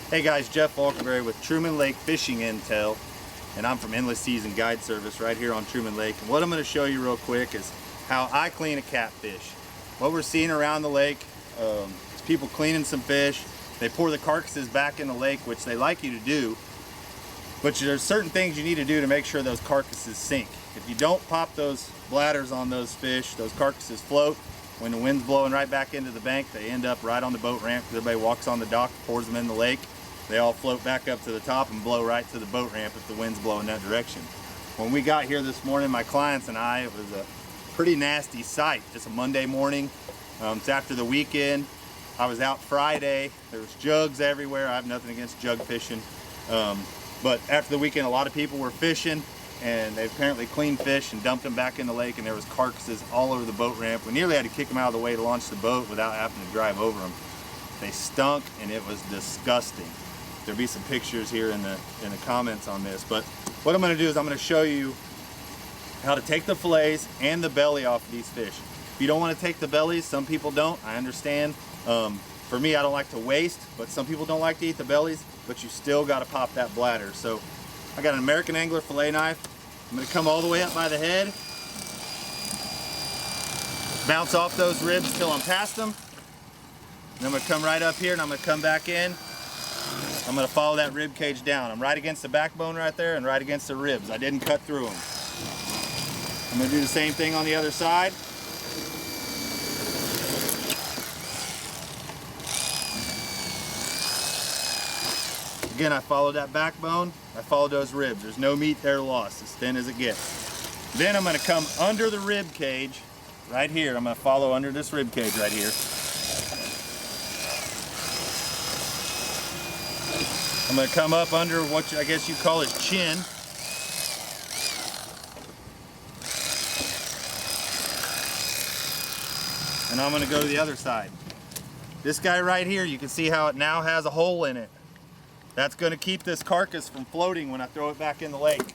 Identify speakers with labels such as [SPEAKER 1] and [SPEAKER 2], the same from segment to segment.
[SPEAKER 1] Hey guys, Jeff Faulkenberry with Truman Lake Fishing Intel, and I'm from Endless Season Guide Service right here on Truman Lake. And what I'm going to show you real quick is how I clean a catfish. What we're seeing around the lake is people cleaning some fish. They pour the carcasses back in the lake, which they like you to do, but there's certain things you need to do to make sure those carcasses sink. If you don't pop those bladders on those fish, those carcasses float. When the wind's blowing right back into the bank, they end up right on the boat ramp. Everybody walks on the dock, pours them in the lake. They all float back up to the top and blow right to the boat ramp if the wind's blowing that direction. When we got here this morning, my clients and I, it was a pretty nasty sight. Just a Monday morning. It's after the weekend. I was out Friday. There was jugs everywhere. I have nothing against jug fishing. But after the weekend, a lot of people were fishing, and they apparently cleaned fish and dumped them back in the lake, and there was carcasses all over the boat ramp. We nearly had to kick them out of the way to launch the boat without having to drive over them. They stunk, and it was disgusting. There'll be some pictures here in the comments on this. But what I'm going to do is I'm going to show you how to take the fillets and the belly off of these fish. If you don't want to take the bellies, some people don't, I understand. For me, I don't like to waste, but some people don't like to eat the bellies, but you still got to pop that bladder. So I got an American Angler fillet knife. I'm going to come all the way up by the head, bounce off those ribs till I'm past them. And I'm going to come right up here, and I'm going to come back in. I'm going to follow that rib cage down. I'm right against the backbone right there and right against the ribs. I didn't cut through them. I'm going to do the same thing on the other side. Again, I followed that backbone. I followed those ribs. There's no meat there lost, as thin as it gets. Then I'm going to come under the rib cage right here. I'm going to follow under this rib cage right here. I'm going to come up under what I guess you call his chin. And I'm going to go to the other side. This guy right here, you can see how it now has a hole in it. That's going to keep this carcass from floating when I throw it back in the lake.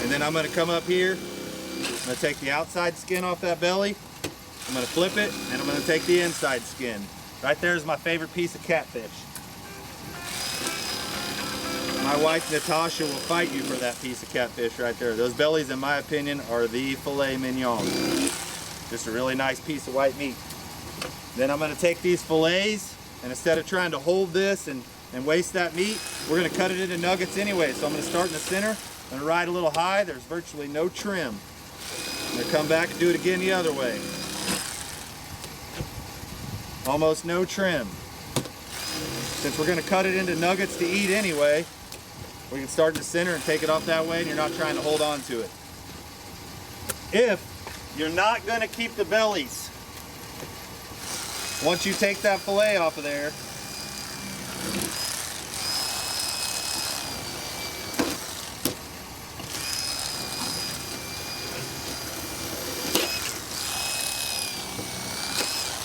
[SPEAKER 1] And then I'm going to come up here. I'm going to take the outside skin off that belly. I'm going to flip it, and I'm going to take the inside skin. Right there is my favorite piece of catfish. My wife Natasha will fight you for that piece of catfish right there. Those bellies, in my opinion, are the filet mignon. Just a really nice piece of white meat. Then I'm going to take these fillets, and instead of trying to hold this and waste that meat, we're going to cut it into nuggets anyway. So I'm going to start in the center. I'm going to ride a little high. There's virtually no trim. I'm going to come back and do it again the other way. Almost no trim. Since we're going to cut it into nuggets to eat anyway, we can start in the center and take it off that way, and you're not trying to hold on to it. If you're not going to keep the bellies, once you take that fillet off of there,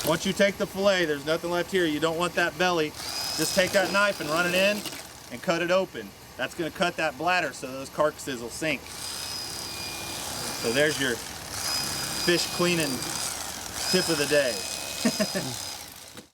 [SPEAKER 1] once you take the fillet, there's nothing left here. You don't want that belly. Just take that knife and run it in and cut it open. That's going to cut that bladder so those carcasses will sink. So there's your fish cleaning tip of the day.